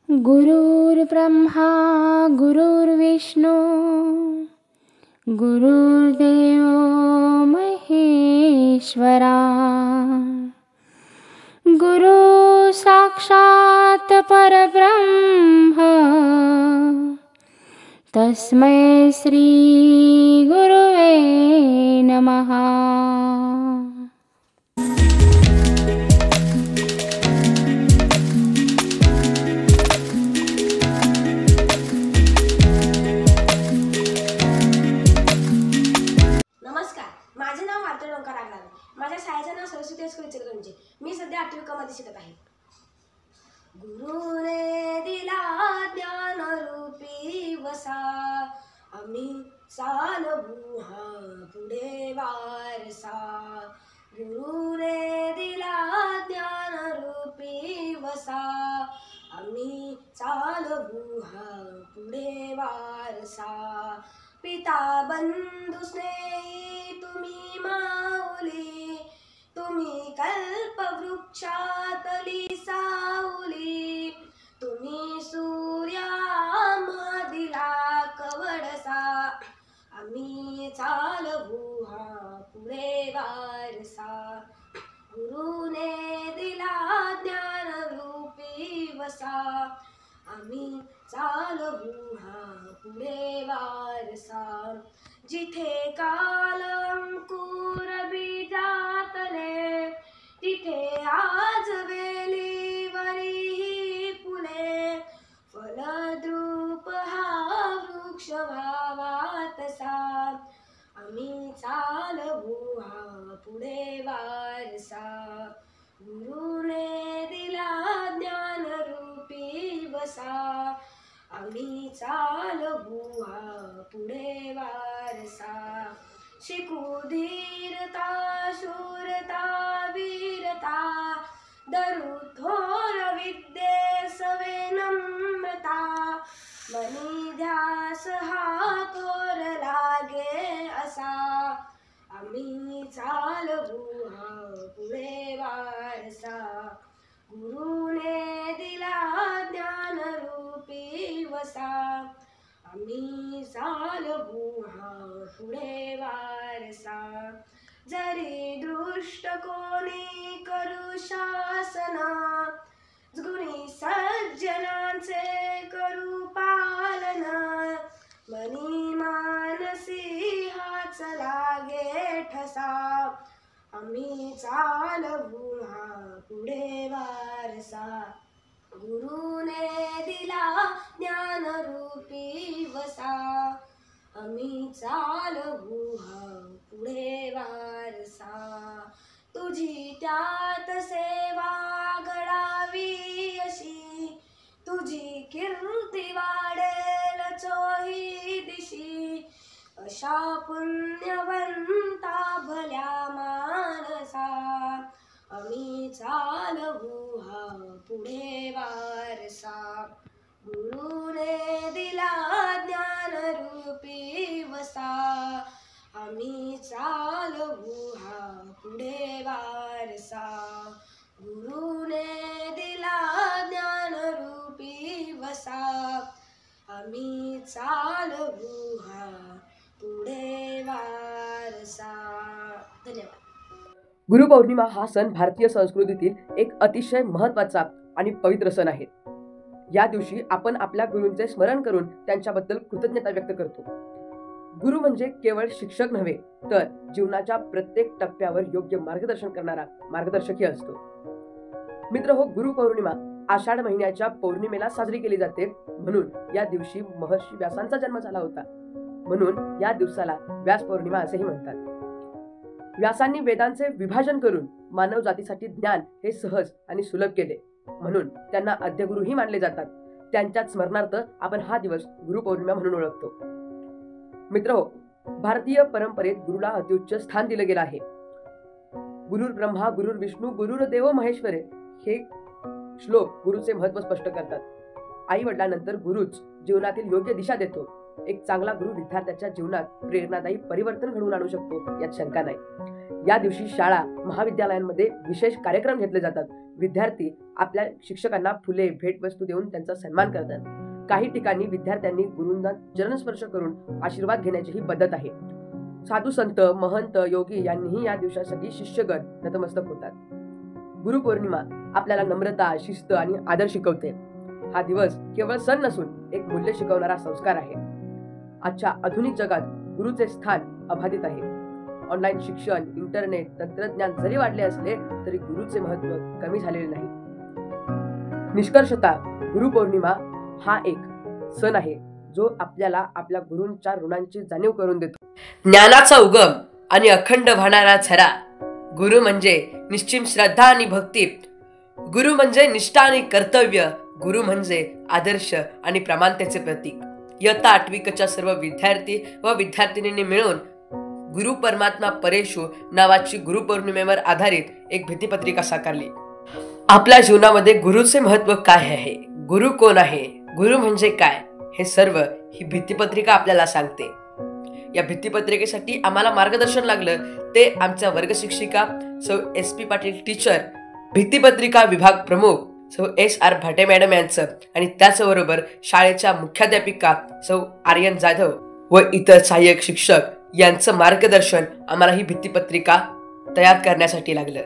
गुरुर्ब्रह्मा गुरुर्विष्णू गुरुर्देवो महेश्वरा गुरु साक्षात् परब्रह्म तस्मै श्री गुरुवे नमः। माझे नाव वार्ता डोंकर आहे। माझ्या शाळेचे नाव सरस्वती हायस्कूल इचलकरंजी। मी सध्या 8वी क मध्ये शिकत आहे। गुरुने दिला ज्ञान रूपी वसा, आम्ही चालवू हा पुढे वारसा। गुरुने दिला ज्ञान रूपी वसा, आम्ही चालवू हा पुढे वारसा। पिता बंधू स्नेही तुम्ही माऊली, तुम्ही कल्पवृक्षातली सावली। तुम्ही सूर्यामदिला कवडसा, आम्ही चालवू हा पुढे वारसा। गुरुने दिला ज्ञान रूपी वसा, आम्ही चालवू हा पुढे वारसा। जिथे काल अंकुर बीजातले, तिथे आज वेलीवरी फुले। फलद्रूप हा वृक्ष व्हावा तसा, आम्ही चालवू हा पुढे वारसा। गुरुने दिला ज्ञान रूपी वसा, आम्ही चालवू हा पुढे वारसा। शिकू धीरता शूरता वीरता, धरू थोर विद्येस वे नम्रता। मनी ध्यास हा थोर लागे असा, आम्ही चालवू हा पुढे वारसा। गुरुने दिला ज्ञान रूपी वसा, आम्ही चालवू हा पुढे वारसा। जरी दृष्ट कोणी करू शासना, गुणी सज्जनांचे करू पालना। मनी मानसी हाच लागे ठसा, आम्ही चालवू हा पुढे वारसा। गुरुने दिला ज्ञान रूपी वसा, आम्ही चालवू हा पुढे वारसा। तुझी त्यात सेवा घडावी अशी, तुझी कीर्ती वाढेल चोही दिशी। अशा पुण्यवंता भल्या मानसा, आम्ही चालवू हा पुढे वारसा। गुरुने दिला ज्ञान रूपी वसा, आम्ही चालवू हा पुढे वारसा। गुरुने दिला ज्ञान रूपी वसा, आम्ही चालवू हा पुढे वारसा। धन्यवाद। गुरुपौर्णिमा हा सण भारतीय संस्कृतीतील एक अतिशय महत्त्वाचा आणि पवित्र सण आहे। या दिवशी आपण आपल्या गुरूंचे स्मरण करून त्यांच्याबद्दल कृतज्ञता व्यक्त करतो। गुरु म्हणजे केवळ शिक्षक नव्हे, तर जीवनाच्या प्रत्येक टप्प्यावर योग्य मार्गदर्शन करणारा मार्गदर्शकही असतो। मित्रहो, गुरुपौर्णिमा आषाढ महिन्याच्या पौर्णिमेला साजरी केली जाते, म्हणून या दिवशी महर्षी व्यासांचा जन्म झाला होता, म्हणून या दिवसाला व्यास पौर्णिमा असेही म्हणतात। व्यासांनी वेदांचे विभाजन करून मानव जातीसाठी ज्ञान हे सहज आणि सुलभ केले, म्हणून त्यांना आद्यगुरूही मानले जातात। त्यांच्याच स्मरणार्थ आपण हा दिवस गुरुपौर्णिमा म्हणून ओळखतो। मित्रहो, भारतीय परंपरेत गुरुला अत्युच्च स्थान दिले गेले आहे। गुरुर्ब्रह्मा गुरुर्विष्णू गुरुर्देवो महेश्वरे हे श्लोक गुरुचे महत्त्व स्पष्ट करतात। आई वडिलांनंतर गुरुच जीवनातील योग्य दिशा देतो। एक चांगला गुरु विद्यार्थ्याच्या जीवनात प्रेरणादायी परिवर्तन घडवून आणू शकतो यात शंका नाही। या दिवशी शाळा महाविद्यालयांमध्ये विशेष कार्यक्रम घेतले जातात। विद्यार्थी आपल्या शिक्षकांना फुले भेटवस्तू देऊन त्यांचा सन्मान करतात। काही ठिकाणी विद्यार्थ्यांनी गुरूंना चरणस्पर्श करून आशीर्वाद घेण्याची ही पद्धत आहे। साधू संत महंत योगी यांनीही या दिवसासाठी शिष्यगण नतमस्तक होतात। गुरुपौर्णिमा आपल्याला नम्रता शिस्त आणि आदर शिकवते। हा दिवस केवळ सण नसून एक मूल्य शिकवणारा संस्कार आहे। आजच्या आधुनिक जगात गुरुचे स्थान अबाधित आहे। ऑनलाईन शिक्षण इंटरनेट तंत्रज्ञान जरी वाढले असले तरी गुरुचे महत्त्व कमी झालेले नाही। निष्कर्षतः गुरुपौर्णिमा हा एक सण आहे जो आपल्याला आपल्या गुरूंच्या ऋणांची जाणीव करून देतो। ज्ञानाचा उगम आणि अखंड वाहणारा झरा। गुरु म्हणजे निश्चिम श्रद्धा आणि भक्ती। गुरु म्हणजे निष्ठा आणि कर्तव्य। गुरु म्हणजे आदर्श आणि प्रमाणतेचे प्रतीक। इयत्ता 8वीच्या सर्व विद्यार्थी व विद्यार्थिनींनी मिळून गुरु परमात्मा परेशु नावाची गुरुपौर्णिमेवर आधारित एक भित्तिपत्रिका साकारली। आपल्या जीवनामध्ये गुरुचे महत्त्व काय आहे, गुरु कोण आहे, गुरु म्हणजे काय, हे सर्व ही भित्तिपत्रिका आपल्याला सांगते। या भित्तिपत्रिकेसाठी आम्हाला मार्गदर्शन लागलं ते आमच्या वर्ग शिक्षिका सौ SP पाटील टीचर, भित्तिपत्रिका विभाग प्रमुख सौ SR भाटे मॅडम यांचं आणि त्याचबरोबर शाळेच्या मुख्याध्यापिका सौ आर्यन जाधव व इतर सहाय्यक शिक्षक यांचं मार्गदर्शन आम्हाला ही भित्तिपत्रिका तयार करण्यासाठी लागलं।